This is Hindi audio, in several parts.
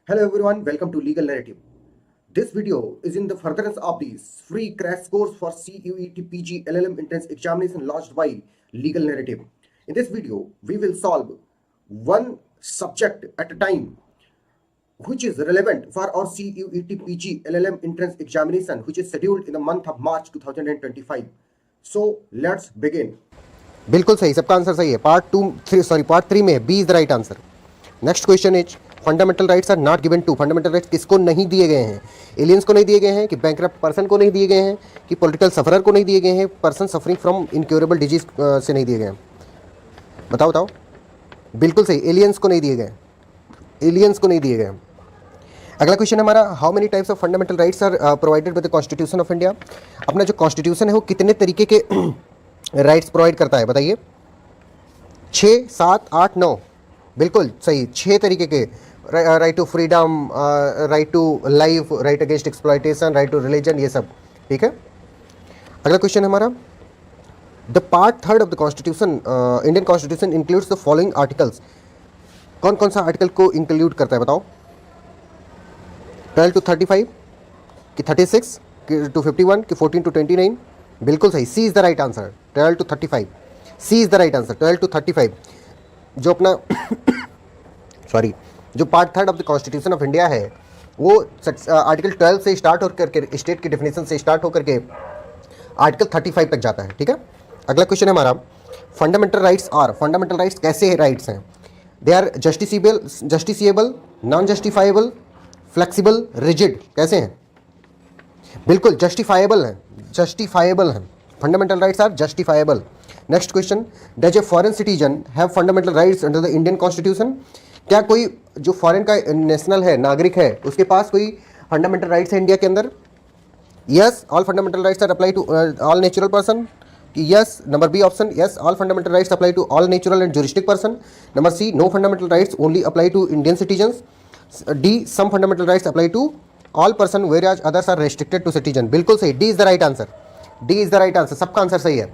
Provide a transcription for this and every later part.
Hello everyone, welcome to Legal Narrative. This video is in the furtherance of the free crash course for CUET PG LLM entrance examination launched by Legal Narrative. In this video, we will solve one subject at a time which is relevant for our CUET PG LLM entrance examination which is scheduled in the month of March 2025. So let's begin. बिल्कुल सही, सबका आंसर सही है। पार्ट 3 में B is the right answer. Next question is fundamental rights are not given to. Fundamental rights किसको नहीं दिए गए हैं? एलियंस को नहीं दिए गए हैं, कि बैंकरप्ट पर्सन को नहीं दिए गए हैं, कि पॉलिटिकल सफरर को नहीं दिए गए हैं, person suffering from incurable disease से नहीं दिए गए हैं? बताओ बताओ। बिल्कुल सही, एलियंस को नहीं दिए गए, एलियंस को नहीं दिए गए। अगला क्वेश्चन हमारा, how many types of fundamental rights are provided by the constitution of India. अपना जो कॉन्स्टिट्यूशन है वो कितने तरीके के राइट्स प्रोवाइड करता है? बताइए। 6, 7, 8, 9। बिल्कुल सही, 6 तरीके के। Right to freedom, right to life, right against exploitation, right to religion, ये सब ठीक है। अगला क्वेश्चन हमारा, the part 3 of the constitution, Indian constitution includes the following articles. कौन कौन सा आर्टिकल को इंक्लूड करता है बताओ? 12 to 35, कि 36, कि 251, कि 14 to 29? बिल्कुल सही, C is the right answer. 12 to 35, C is the right answer. 12 to 35 जो अपना सॉरी जो part 3 of the constitution of India है वो आर्टिकल 12 से स्टार्ट होकर के, स्टेट की डेफिनेशन से स्टार्ट होकर के आर्टिकल 35 तक जाता है, ठीक है। अगला क्वेश्चन है हमारा, fundamental rights are, fundamental rights कैसे राइट्स हैं? They are justiciable, non justifiable, flexible, rigid. कैसे हैं? बिल्कुल जस्टिफाइबल हैं, जस्टिफाइबल हैं। Fundamental rights are justifiable. Next question, does a foreign citizen have fundamental rights under the Indian constitution? क्या कोई जो फॉरेन का नेशनल है, नागरिक है, उसके पास कोई फंडामेंटल राइट्स है इंडिया के अंदर? Yes, all fundamental rights are apply to all natural person. Yes, number B option, yes, all fundamental rights apply to all natural and juristic person. Number C, no fundamental rights only apply to Indian citizens. D, some fundamental rights apply to all person whereas others are restricted to citizen. बिल्कुल सही, D is the right answer. D is the right answer, सबका आंसर सही है।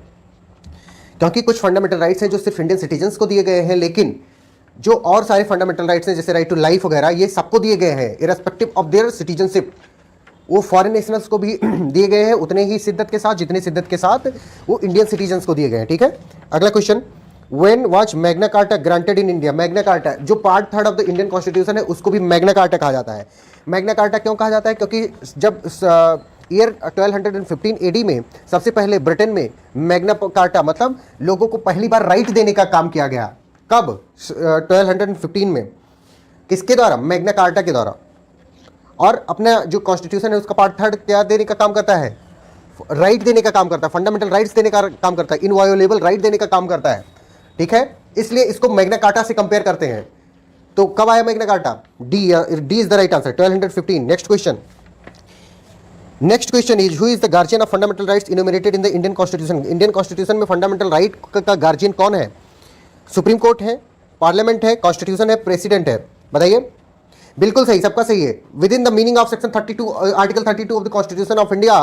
क्योंकि कुछ फंडामेंटल राइट्स हैं जो सिर्फ इंडियन सिटीजन्स को दिए गए हैं, लेकिन जो और सारे फंडामेंटल राइट्स हैं जैसे राइट टू लाइफ वगैरह, ये सबको दिए गए हैं इररेस्पेक्टिव ऑफ देयर सिटीजनशिप। वो फॉरेन नेशनल्स को भी दिए गए हैं उतने ही शिद्दत के साथ जितने शिद्दत के साथ वो इंडियन सिटीजन्स को दिए गए हैं, ठीक है। अगला question, when was Magna Carta granted in India? Magna Carta जो part 3 of the Indian constitution है उसको भी मैग्ना कार्टा कहा जाता है। मैग्ना कार्टा क्यों कहा जाता है? क्योंकि जब ईयर 1215 एडी में सबसे पहले ब्रिटेन में मैग्ना कार्टा मतलब लोगों को पहली बार राइट देने का काम किया गया। कब? 1215 में। किसके द्वारा? मैग्ना कार्टा के द्वारा। और अपना जो कॉन्स्टिट्यूशन है उसका पार्ट 3 क्या देने का काम करता है? राइट देने का काम करता है, फंडामेंटल राइट्स देने का काम करता है, इनवायोलेबल राइट देने का काम करता है, ठीक है। इसलिए इसको मैग्ना कार्टा से कंपेयर करते हैं। तो कब आया Magna carta? D is the right answer, 1215। Next question, next question is, who is the guardian of fundamental rights enumerated in the Indian constitution? Indian constitution में फंडामेंटल राइट का गार्जियन कौन है? सुप्रीम कोर्ट है, पार्लियामेंट है, कॉन्स्टिट्यूशन है, प्रेसिडेंट है? बताइए। बिल्कुल सही, सबका सही है। With in the meaning of section 32 article 32 of the constitution of India,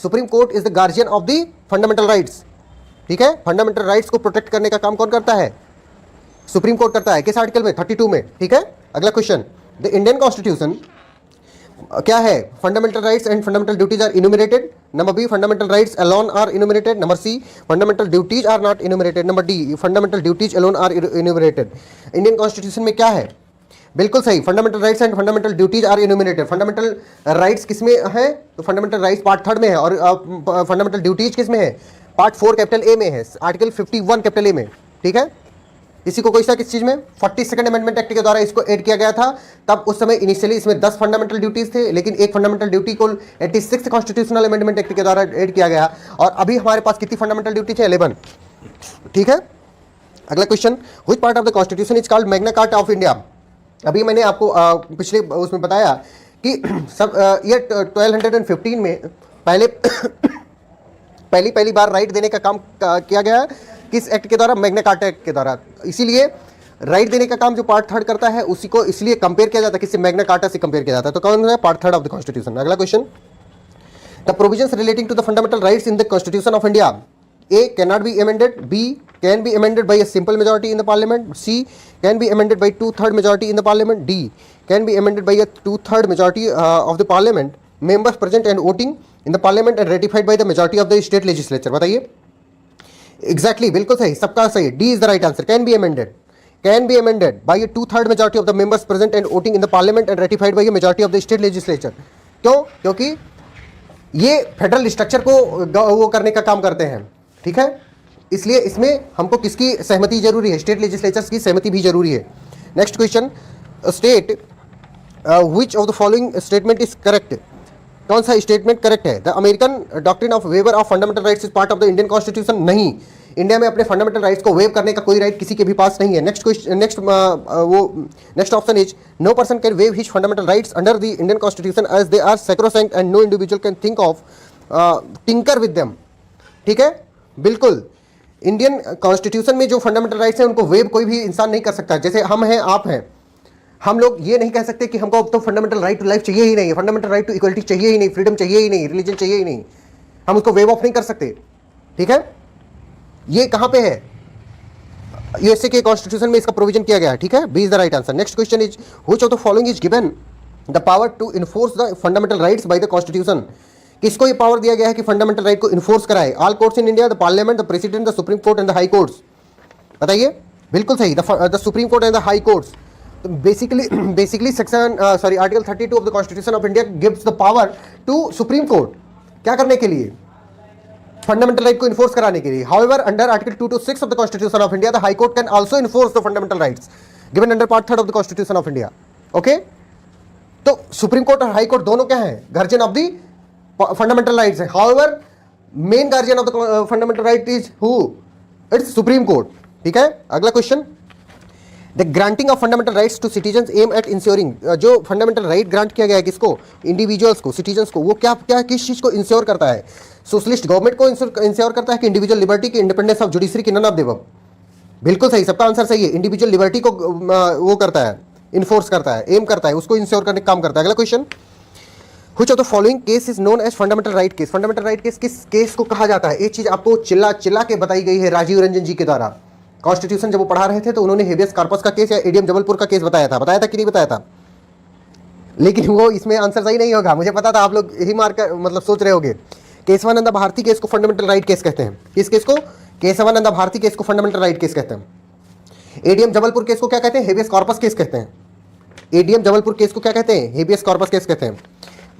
supreme court is the guardian of the fundamental rights, ठीक है। फंडामेंटल राइट्स को प्रोटेक्ट करने का काम कौन करता है? सुप्रीम कोर्ट करता है। किस आर्टिकल में? 32 में, ठीक है। अगला क्वेश्चन, द इंडियन कॉन्स्टिट्यूशन क्या है? Fundamental rights and fundamental duties are enumerated. Number B, fundamental rights alone are enumerated. Number C, fundamental duties are not enumerated. Number D, fundamental duties alone are enumerated. Indian constitution में क्या है? बिल्कुल सही, fundamental rights and fundamental duties are enumerated. Fundamental rights किसमें है? तो फंडामेंटल राइट्स पार्ट 3 में है, और फंडामेंटल ड्यूटीज किसमें है? पार्ट 4 कैपिटल ए में है, आर्टिकल 51 कैपिटल ए में, ठीक है। इसी को कोई सा किस चीज में? 42nd अमेंडमेंट एक्ट के द्वारा इसको ऐड किया गया था। तब उस समय इनिशियली इसमें 10 फंडामेंटल ड्यूटीज थे, लेकिन एक फंडामेंटल ड्यूटी को 86 कॉन्स्टिट्यूशनल अमेंडमेंट एक्ट के द्वारा ऐड किया गया, और अभी हमारे पास कितनी फंडामेंटल ड्यूटी है? 11, ठीक है। अगला question, which part of the constitution is called Magna carta of India? अभी मैंने आपको पिछले उसमें बताया कि सब ईयर 1215 में पहली बार राइट देने का काम किया गया। किस एक्ट के द्वारा? मैग्ना कार्टा एक्ट के द्वारा। इसीलिए राइट देने का काम जो पार्ट 3 करता है उसी को इसलिए कंपेयर किया जाता है, किससे? मैग्ना कार्टा से कंपेयर किया जाता है। तो कौन है? Part 3 of the constitution. अगला question, the provisions relating to the fundamental rights in the constitution of India, A can not be amended, B can be amended by a simple majority in the parliament, C can be amended by 2/3 majority in the parliament, D can be amended by a 2/3 majority of the parliament members present and voting in the parliament and ratified by the majority of the state legislature. बताइए एग्जैक्टली, बिल्कुल सही, सबका सही, D is the right answer. Can be amended by a 2/3 majority of the members present and voting in the parliament and ratified by a majority of the state legislature. क्यों? क्योंकि ये फेडरल स्ट्रक्चर को वो करने का काम करते हैं, ठीक है, इसलिए इसमें हमको किसकी सहमति जरूरी है? स्टेट लेजिस्लेचर्स की सहमति भी जरूरी है। Next question, state which of the following statement is correct? कौन सा स्टेटमेंट करेक्ट है? The American doctrine of waiver of fundamental rights is part of the Indian constitution. नहीं, इंडिया में अपने फंडामेंटल राइट्स को वेव करने का कोई राइट किसी के भी पास नहीं है। Next question, next option is no person can waive his fundamental rights under the Indian constitution as they are sacrosanct and no individual can think of tinker with them. ठीक है, बिल्कुल, इंडियन कॉन्स्टिट्यूशन में जो फंडामेंटल राइट्स हैं उनको वेव कोई भी इंसान नहीं कर सकता। जैसे हम हैं, आप हैं, हम लोग ये नहीं कह सकते कि हमको अब तो फंडामेंटल राइट टू लाइफ चाहिए ही नहीं, फंडामेंटल राइट टू इक्वलिटी चाहिए ही नहीं, फ्रीडम चाहिए ही नहीं, रिलीजन चाहिए ही नहीं, हम उसको वेव ऑफ नहीं कर सकते। ठीक है, ये कहां पे है? यूएसए के कॉन्स्टिट्यूशन में इसका प्रोविजन किया गया है। ठीक है, B is the right answer. Next question is which of the following is given the power to enforce the fundamental rights by the constitution? किसको ये पावर दिया गया है कि फंडामेंटल राइट को इन्फोर्स कराए? All courts in India, the parliament, the president, the supreme court and the high courts. बताइए, बिल्कुल सही, the supreme court and the high courts. तो basically section article 32 of the constitution of India gives the power to supreme court, क्या करने के लिए? फंडामेंटल राइट को इन्फोर्स कराने के लिए। However under article 2 to 6 of the constitution of India the high court can also enforce the fundamental rights given under part 3 of the constitution of India. Okay, तो सुप्रीम कोर्ट और हाई कोर्ट दोनों क्या है? Guardian of the fundamental rights है। However main guardian of the fundamental right is who? It's supreme court. ठीक है, अगला question, the granting of fundamental rights to citizens aim at ensuring, जो फंडामेंटल राइट ग्रांट किया गया है किसको? इंडिविजुअल्स को, सिटीजन्स को, वो क्या क्या किस चीज को इंश्योर करता है? सोशलिस्ट गवर्नमेंट को इंश्योर करता है कि इंडिविजुअल लिबर्टी की, इंडिपेंडेंस ऑफ जुडिशरी की, नन ऑफ देम। बिल्कुल सही, सबका आंसर सही है। इंडिविजुअल लिबर्टी को वो करता है, इन्फोर्स करता है, एम करता है, उसको इंश्योर करने का काम करता है। अगला question, which of the following case is known as fundamental right case? Fundamental right case किस केस को कहा जाता है? एक चीज आपको चिल्ला चिल्ला के बताई गई है राजीव रंजन जी के द्वारा। कॉन्स्टिट्यूशन जब वो पढ़ा रहे थे तो उन्होंने हेबियस कॉर्पस का केस या एडीएम जबलपुर का केस बताया था कि नहीं बताया था? लेकिन वो इसमें आंसर सही नहीं होगा, मुझे पता था आप लोग यही मार कर मतलब सोच रहे होगे। केशवानंद भारती केस को फंडामेंटल राइट केस कहते हैं। किस केस को? केशवानंद भारती केस को फंडामेंटल राइट केस कहते हैं। एडीएम जबलपुर केस को क्या कहते हैं? हेबियस कॉर्पस केस कहते हैं। एडीएम जबलपुर केस को क्या कहते हैं? हेबियस कॉर्पस केस कहते हैं।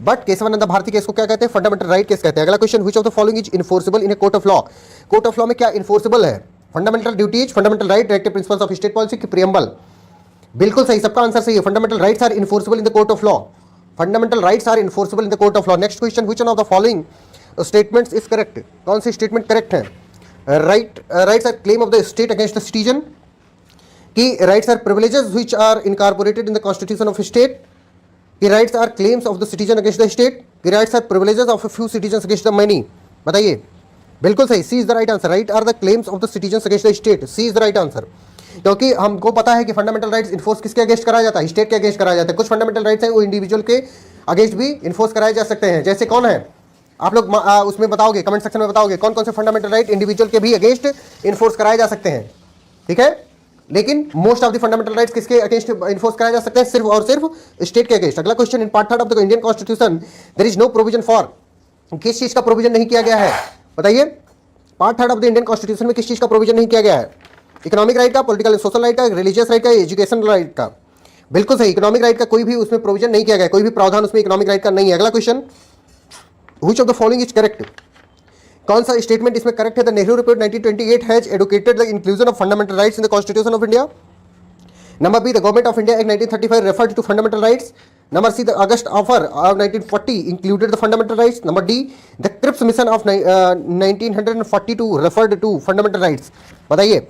बट केशवानंद भारती केस को क्या कहते हैं? फंडामेंटल राइट केस कहते हैं। अगला question, which of the following is enforceable in a court of law? Court of law में क्या इन्फोर्सेबल है? Fundamental duties, fundamental right, directive principles of state policy की प्रियम्बल। बिल्कुल सही, सबका आंसर सही है। Fundamental rights are enforceable in the court of law. Fundamental rights are enforceable in the court of law. Next question, which one of the following statements is correct? कौन सी स्टेटमेंट करेक्ट है? Rights are claim of the state against the citizen, की rights are privileges which are incorporated in the constitution of state, की rights are claims of the citizen against the state, की rights are privileges of a few citizen against the many. बताइए, बिल्कुल सही, C is the right answer. Right are the claims of the citizen against the state, C is the right answer. क्योंकि हमको पता है कि फंडामेंटल राइट्स इन्फोर्स किसके अगेंस्ट कराया जाता है? स्टेट के अगेंस्ट कराया जाता है। कुछ फंडामेंटल राइट्स हैं वो इंडिविजुअल के अगेंस्ट भी इन्फोर्स कराए जा सकते हैं। जैसे कौन है? आप लोग उसमें बताओगे, कमेंट सेक्शन में बताओगे कौन कौन से फंडामेंटल राइट इंडिविजुअल के भी अगेंस्ट इन्फोर्स कराए जा सकते हैं। ठीक है, लेकिन most of the fundamental rights किसके अगेंस्ट इन्फोर्स कराए जा सकते हैं? सिर्फ और सिर्फ स्टेट के अगेंस्ट। अगला question, in part 3 of the Indian constitution there is no provision for, किस चीज का प्रोविजन नहीं किया गया है? बताइए, part 3 of the Indian constitution में किस चीज का प्रोविजन नहीं किया गया है? इकोनॉमिक राइट का, पॉलिटिकल एंड सोशल राइट का, रिलीजियस राइट का, एजुकेशन राइट का? बिल्कुल सही, इकोनॉमिक राइट का कोई भी उसमें प्रोविजन नहीं किया गया, कोई भी प्रावधान उसमें इकोनॉमिक राइट का नहीं है। अगला question, which of the following is correct? कौन सा स्टेटमेंट इसमें करेक्ट है? The Nehru report 1928 has advocated the inclusion of fundamental rights in the constitution of India. Number B, the Government of India Act 1935 referred to fundamental rights. Number C, the August Offer of 1940 included the fundamental rights. Number D, the Cripps Mission of 1942 referred to fundamental rights. बताइए,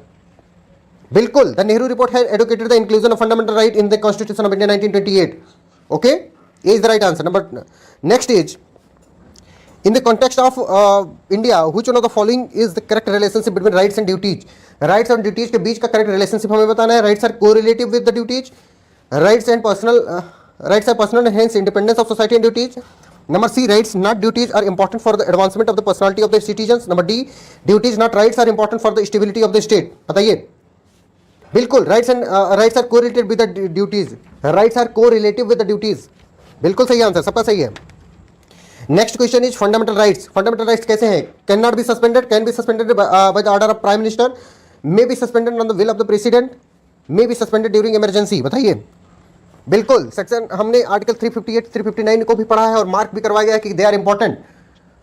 बिल्कुल, the Nehru report has advocated the inclusion of fundamental right in the Constitution of India 1928. Okay, A is the right answer. Next is, in the context of India, which one of the following is the correct relationship between rights and duties? Rights और ड्यूटीज के बीच का करेक्ट रिलेशनशिप हमें बताना है। Rights are correlative with the duties, rights are personal hence independence of society and duties. Number C, rights not duties are important for the advancement of the personality of the citizen. Number D, duties not rights are important for the stability of the state. बताइए, बिल्कुल, rights are correlated with the duties, rights are correlative with the duties, बिल्कुल सही आंसर, सबका सही है। Next question is fundamental rights. Fundamental rights कैसे हैं? Can not be suspended, can be suspended by the order of prime minister, may be suspended on the will of the president, may be suspended during emergency. बताइए। बिल्कुल, सेक्शन हमने आर्टिकल 358 359 को भी पढ़ा है और मार्क भी करवाया गया है कि दे आर इंपॉर्टेंट।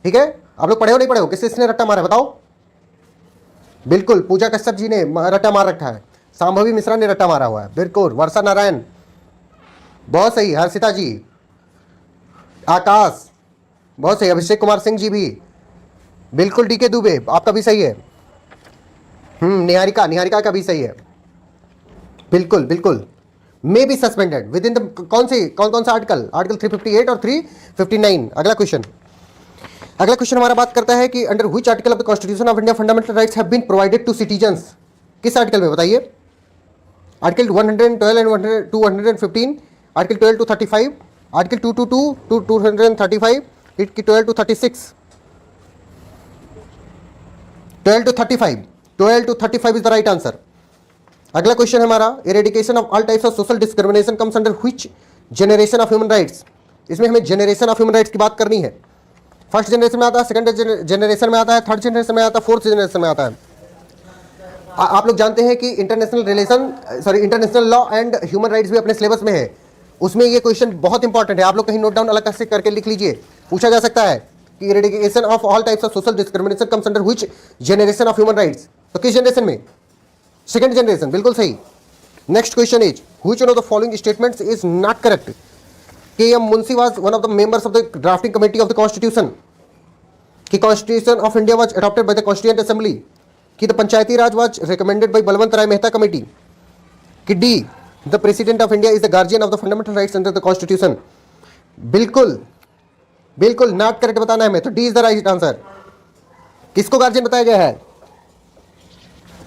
ठीक है, आप लोग पढ़े हो नहीं पढ़े हो? किसने रट्टा मारा है बताओ? बिल्कुल, पूजा कश्यप जी ने रट्टा मार रखा है, सांभवी मिश्रा ने रट्टा मारा हुआ है, बिल्कुल, वर्षा नारायण, बहुत सही, हर्षिता जी, आकाश, बहुत सही, अभिषेक कुमार सिंह जी भी, बिल्कुल, डीके दुबे आपका भी सही है, निहारिका का भी सही है, बिल्कुल बिल्कुल। May be suspended with in the कौन सा आर्टिकल? आर्टिकल 358 और 359। अगला क्वेश्चन हमारा बात करता है कि under which article of the constitution of India fundamental rights have been provided to citizens. किस आर्टिकल में बताइए? Article 112 and 215, article 12 to 35, article 222 to 235, 12 to 36, 12 to 35, 12 to 35 is the right answer. अगला क्वेश्चन हमारा, eradication of all types of social discrimination comes under which generation of human rights. इसमें हमें जनरेशन ऑफ ह्यूमन राइट्स की बात करनी है। फर्स्ट जनरेशन में आता है, सेकंड जनरेशन में आता है, थर्ड जनरेशन में आता है, फोर्थ जनरेशन में आता है। आप लोग जानते हैं कि international law and human rights भी अपने सिलेबस में है, उसमें ये क्वेश्चन बहुत इंपॉर्टेंट है, आप लोग कहीं नोट डाउन अलग से करके लिख लीजिए। पूछा जा सकता है कि eradication of all types of social discrimination comes under which generation of human rights. तो किस जनरेशन में? सेकंड जनरेशन, बिल्कुल सही। Next question is which one of the following statements is not correct? K M. Munshi was one of the members of the drafting committee of the constitution, कि constitution of India was adopted by the constituent assembly, कि the panchayati raj was recommended by Balwant Rai Mehta committee, कि D the president of India is the guardian of the fundamental rights under the constitution. बिल्कुल नॉट करेक्ट बताना है हमें, तो D is the right answer. किसको गार्जियन बताया गया है?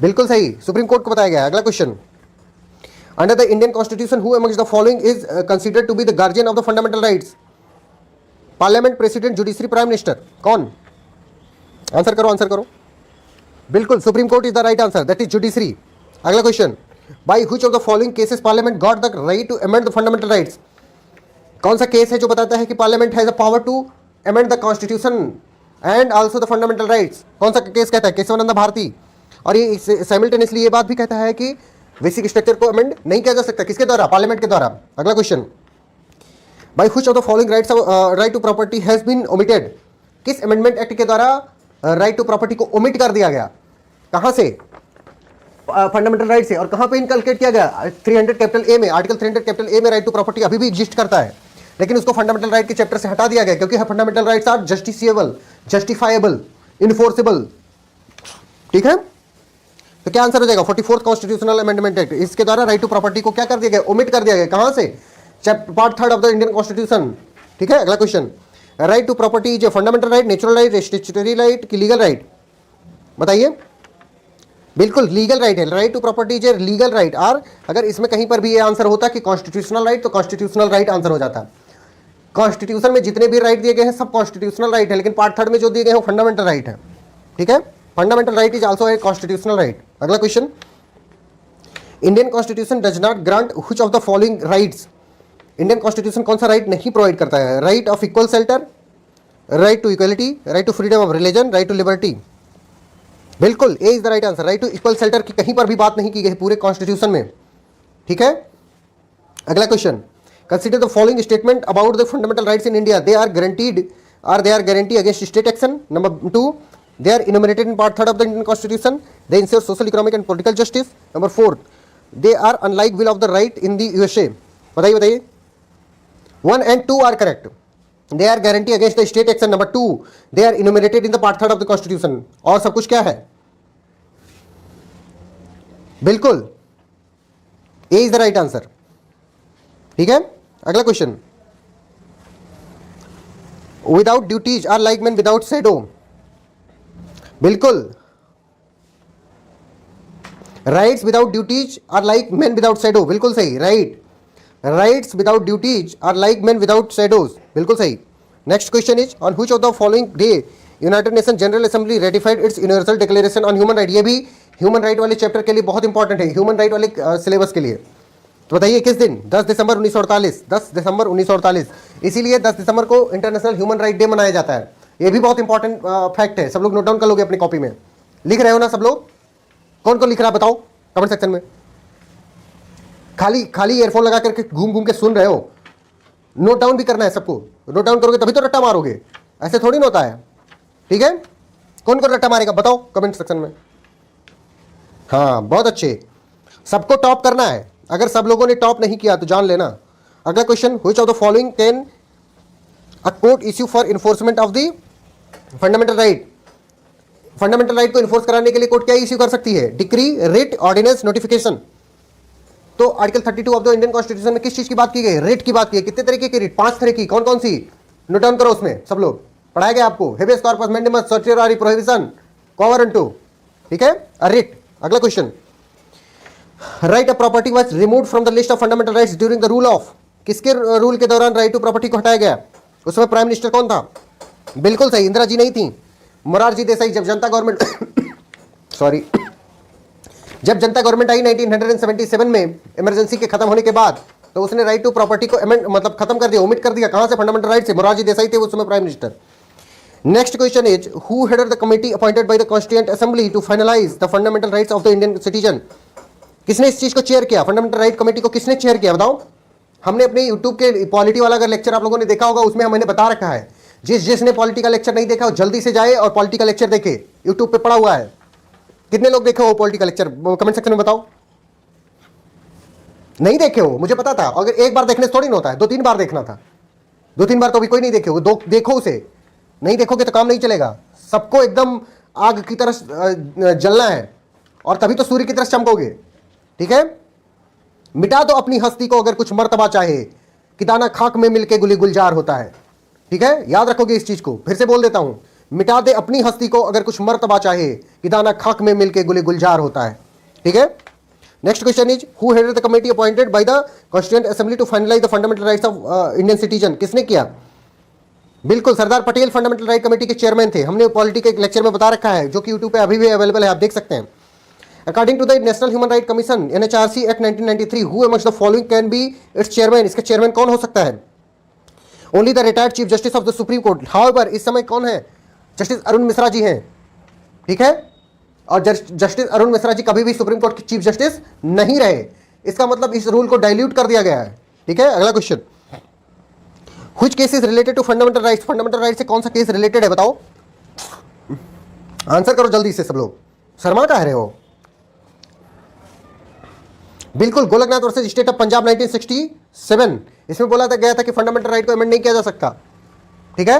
बिल्कुल सही, सुप्रीम कोर्ट को बताया गया है। अगला question, under the Indian constitution who amongst the following is considered to be the guardian of the fundamental rights? Parliament, president, judiciary, prime minister, कौन? आंसर करो। बिल्कुल, supreme court is the right answer, that is judiciary. अगला question, by which of the following cases parliament got the right to amend the fundamental rights? कौन सा केस है जो बताता है कि parliament has the power to amend the constitution and also the fundamental rights? कौन सा केस कहता है? केशवानंद भारती। और ये साइमल्टेनियसली ये बात भी कहता है कि बेसिक स्ट्रक्चर को अमेंड नहीं किया जा सकता, किसके द्वारा? पार्लियामेंट के द्वारा। अगला question, by which of the following right to property has been omitted? किस अमेंडमेंट एक्ट के द्वारा राइट टू प्रॉपर्टी को ओमिट कर दिया गया? कहां से? फंडामेंटल राइट से। और कहां पे इनकलकेट किया गया? 300 कैपिटल ए में। आर्टिकल 300 कैपिटल ए में राइट टू प्रॉपर्टी अभी भी एग्जिस्ट करता है, लेकिन उसको फंडामेंटल राइट के चैप्टर से हटा दिया गया, क्योंकि fundamental rights are justiciable, justifiable, enforceable. ठीक है, तो क्या आंसर हो जाएगा? 44th कॉन्स्टिट्यूशनल अमेंडमेंट एक्ट, इसके द्वारा राइट टू प्रॉपर्टी को क्या कर दिया गया? ओमिट कर दिया गया। कहां से? Part 3 of the Indian constitution. ठीक है, अगला question, right to property is a fundamental right, natural right, statutory right की लीगल राइट? बताइए। बिल्कुल लीगल राइट है, right to property is a legal right. और अगर इसमें कहीं पर भी ये आंसर होता कि कॉन्स्टिट्यूशनल राइट, तो कॉन्स्टिट्यूशनल राइट आंसर हो जाता। कॉन्स्टिट्यूशन में जितने भी राइट दिए गए हैं सब कॉन्स्टिट्यूशनल राइट है, लेकिन पार्ट 3 में जो दिए गए हैं वो फंडामेंटल राइट है। ठीक है, fundamental right is also a constitutional right. अगला question, Indian constitution does not grant which of the following rights? Indian constitution कौन सा राइट नहीं प्रोवाइड करता है? Right of equal shelter, right to equality, right to freedom of religion, right to liberty. बिल्कुल, A is the right answer. Right to equal shelter की कहीं पर भी बात नहीं की गई पूरे कॉन्स्टिट्यूशन में। ठीक है, अगला question, consider the following statement about the fundamental rights in India, they are guarantee against state action. Number 2, they are enumerated in part 3 of the Indian Constitution, they ensure social, economic and political justice. Number 4, they are unlike will of the right in the USA. बताइए 1 and 2 are correct. They are guarantee against the state action. Number 2, they are enumerated in the part 3 of the Constitution. और सब कुछ क्या है? बिल्कुल A is the right answer. ठीक है, अगला क्वेश्चन, without duties are like men without shadow. बिल्कुल, rights without duties are like man without shadow. बिल्कुल सही, right, rights without duties are like man without shadows. बिल्कुल सही। Next question is on which of the following day United Nation General Assembly ratified its Universal Declaration on Human Right? ये भी ह्यूमन राइट वाले चैप्टर के लिए बहुत इंपॉर्टेंट है, ह्यूमन राइट वाले सिलेबस के लिए। तो बताइए किस दिन? 10 दिसंबर 1948, 10 दिसंबर 1948। इसीलिए 10 दिसंबर को इंटरनेशनल ह्यूमन राइट डे मनाया जाता है। ये भी बहुत इंपॉर्टेंट फैक्ट है, सब लोग नोट डाउन कर लोगे अपनी कॉपी में। लिख रहे हो ना सब लोग? कौन कौन लिख रहा है बताओ कमेंट सेक्शन में। खाली खाली ईयरफोन लगा करके घूम घूम के सुन रहे हो? नोट डाउन भी करना है सबको। नोट डाउन करोगे तभी तो रट्टा मारोगे, ऐसे थोड़ी ना होता है। ठीक है, कौन कौन रट्टा मारेगा बताओ कमेंट सेक्शन में। हाँ बहुत अच्छे, सबको टॉप करना है। अगर सब लोगों ने टॉप नहीं किया तो जान लेना। अगला question, which of the following can a court issue for enforcement of the fundamental right? Fundamental right को इन्फोर्स कराने के लिए कोर्ट क्या इश्यू कर सकती है? Decree, writ, ordinance, notification. तो article 32 of the Indian constitution में किस चीज की बात की गई? रिट की बात की है। कितने तरीके की रिट? 5 तरह की। कौन कौन सी? नोट डाउन करो उसमें सब लोग, पढ़ाया गया आपको। Habeas corpus, mandamus, certiorari prohibition, quo warranto. ठीक है, रिट। अगला question, right of property was removed from the list of fundamental rights during the rule of? किसके रूल के दौरान राइट टू प्रॉपर्टी को हटाया गया? उस समय प्राइम मिनिस्टर कौन था? बिल्कुल सही, इंदिरा जी नहीं थी, मोरारजी देसाई। जब जनता गवर्नमेंट सॉरी जब जनता गवर्नमेंट आई 1977 में इमरजेंसी के खत्म होने के बाद, तो उसने राइट टू प्रॉपर्टी को मतलब खत्म कर दिया, ओमिट कर दिया। कहां से? फंडामेंटल राइट से। मोरारजी देसाई थे उस समय prime minister. Next question is, who headed the committee appointed by the constituent Assembly to finalize the fundamental rights of the Indian citizen? किसने इस चीज को चेयर किया? फंडामेंटल राइट कमेटी को किसने चेयर किया बताओ? हमने अपने यूट्यूब के पॉलिटी वाला अगर लेक्चर आप लोगों ने देखा होगा, उसमें मैंने बता रखा है। जिसने पॉलिटी का लेक्चर नहीं देखा हो जल्दी से जाए और पॉलिटी का लेक्चर देखे, यूट्यूब पे पड़ा हुआ है। कितने लोग देखे हो पॉलिटी का लेक्चर? कमेंट सेक्शन में बताओ। नहीं देखे हो मुझे पता था, अगर एक बार देखने से थोड़ी ना होता है, 2-3 बार देखना था। 2-3 बार तो भी कोई नहीं देखे हो, देखो उसे। नहीं देखोगे तो काम नहीं चलेगा। सबको एकदम आग की तरह जलना है और तभी तो सूर्य की तरह चमकोगे। ठीक है, मिटा दो अपनी हस्ती को अगर कुछ मर्तबा चाहे, कि दाना खाक में मिलके गुली गुलजार होता है। ठीक है, याद रखोगे इस चीज को। फिर से बोल देता हूं, मिटा दे अपनी हस्ती को अगर कुछ मर्तबा चाहे, कि दाना खाक में मिलके गुली गुलजार होता है। ठीक है, next question is, who headed the committee appointed by the constituent Assembly to finalize the fundamental rights of Indian citizen? किसने किया? बिल्कुल Sardar Patel fundamental right committee के चेयरमैन थे। हमने पॉलिटी के लेक्चर में बता रखा है, जो कि यूट्यूब पे अभी भी अवेलेबल है, आप देख सकते हैं। According to the National Human Right Commission NHRC act 1993, who amongst the following can be its chairman? इसका चेयरमैन कौन हो सकता है? Only the retired chief justice of the supreme court. However इस समय कौन है? जस्टिस अरुण मिश्रा जी हैं। ठीक है, और जस्टिस अरुण मिश्रा जी कभी भी सुप्रीम कोर्ट के चीफ जस्टिस नहीं रहे। इसका मतलब इस रूल को डाइल्यूट कर दिया गया है। ठीक है, अगला question, which case is related to fundamental rights? Fundamental right से कौन सा केस रिलेटेड है बताओ? आंसर करो जल्दी से सब लोग, शर्मा कह रहे हो? बिल्कुल, Golaknath versus state of Punjab 1967। इसमें बोला गया था कि फंडामेंटल राइट को अमेंड नहीं किया जा सकता। ठीक है,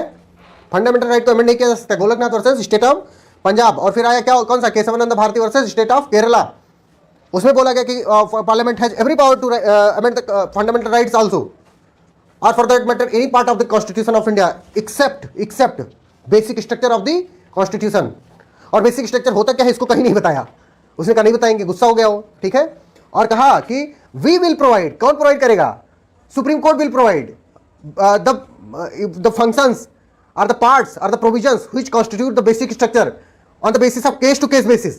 फंडामेंटल राइट को अमेंड नहीं किया जा सकता। Golaknath versus state of Punjab. और फिर आया क्या, कौन सा? Kesavananda Bharati versus state of Kerala. उसमें बोला गया कि parliament has every power to amend the fundamental rights also, और for that matter any part of the constitution of India except basic structure of the constitution. और बेसिक स्ट्रक्चर होता क्या है इसको कहीं नहीं बताया। उसने कहा नहीं बताएंगे, गुस्सा हो गया हो। ठीक है, और कहा कि वी विल प्रोवाइड। कौन प्रोवाइड करेगा? Supreme court will provide the functions or the parts or the provisions which constitute the basic structure on the basis of case to case basis.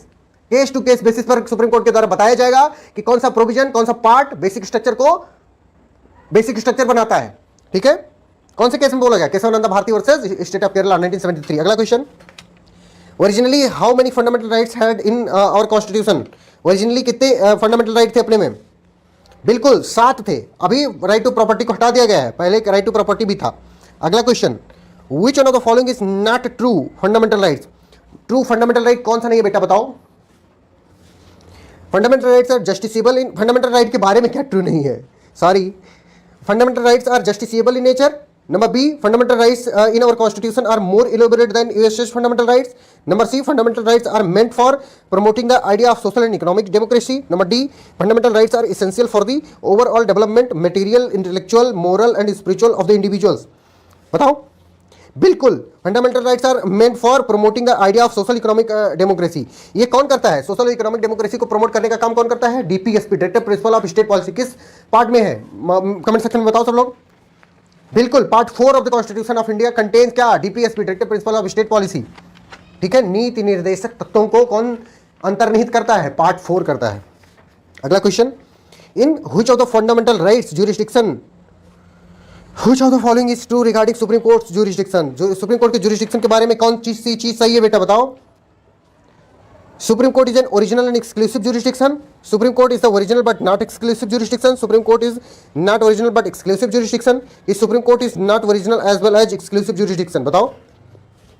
Case to case basis पर सुप्रीम कोर्ट के द्वारा बताया जाएगा कि कौन सा प्रोविजन, कौन सा पार्ट बेसिक स्ट्रक्चर को बेसिक स्ट्रक्चर बनाता है। ठीक है, कौन से केस में बोला गया? Kesavananda Bharati versus state of Kerala 1973। अगला question, originally how many fundamental rights had in our constitution? Originally कितने फंडामेंटल राइट थे अपने में? बिल्कुल 7 थे। अभी राइट टू प्रॉपर्टी को हटा दिया गया है, पहले राइट टू प्रॉपर्टी भी था। अगला question, which one of the following is not true fundamental rights? True fundamental right कौन सा नहीं है बेटा बताओ? Fundamental rights are justiciable in, fundamental right के बारे में क्या ट्रू नहीं है? Sorry, fundamental rights are justiciable in nature. Number B, fundamental rights in our constitution are more elaborate than US's fundamental rights. Number C, fundamental rights are meant for promoting the idea of social and economic democracy. Number D, fundamental rights are essential for the overall development, material, intellectual, moral and spiritual of the individuals. बताओ, बिल्कुल fundamental rights are meant for promoting the idea of social economic democracy. ये कौन करता है? सोशल इकोनॉमिक डेमोक्रेसी को प्रमोट करने का काम कौन करता है? DPSP, director principle of state policy. किस पार्ट में है? कमेंट सेक्शन में बताओ सब लोग। बिल्कुल, part 4 of the constitution of India contains क्या? DPSP, director principle of state policy. ठीक है, नीति निर्देशक तत्वों को कौन अंतर्निहित करता है, पार्ट 4 करता है। अगला question, in which of the fundamental rights jurisdiction, which of the following is true regarding supreme court jurisdiction, जो सुप्रीम कोर्ट के ज्यूरिसडिक्शन के बारे में कौन चीज सही है बेटा बताओ। Supreme Court is an original and exclusive jurisdiction. Supreme Court is the original but not exclusive jurisdiction. Supreme Court is not original but exclusive jurisdiction. Is Supreme Court is not original as well as exclusive jurisdiction? बताओ।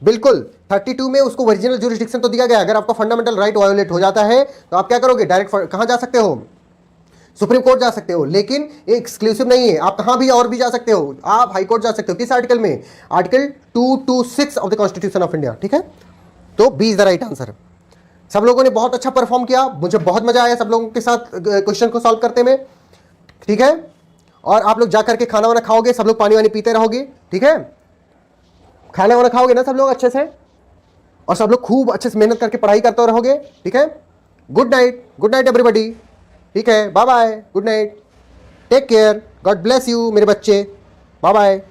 बिल्कुल 32 में उसको ओरिजिनल जुरिस्डिक्शन तो दिया गया। अगर आपका फंडामेंटल राइट वायोलेट हो जाता है तो आप क्या करोगे, डायरेक्ट कहाँ जा सकते हो, सुप्रीम कोर्ट जा सकते हो। लेकिन ये एक्सक्लूसिव नहीं है, आप कहाँ भी और भी जा सकते हो, आप हाई कोर्ट जा सकते हो। किस आर्टिकल में, article 226 of the constitution of India. ठीक है, तो B is the right answer. सब लोगों ने बहुत अच्छा परफॉर्म किया, मुझे बहुत मजा आया सब लोगों के साथ क्वेश्चन को सॉल्व करते में। ठीक है, और आप लोग जा करके खाना वाना खाओगे, सब लोग पानी वानी पीते रहोगे। ठीक है, खाना वाना खाओगे ना सब लोग अच्छे से, और सब लोग खूब अच्छे से मेहनत करके पढ़ाई करते रहोगे। ठीक है, गुड नाइट एवरीबॉडी। ठीक है, bye bye, good night, take care, God bless you मेरे बच्चे, बाय बाय।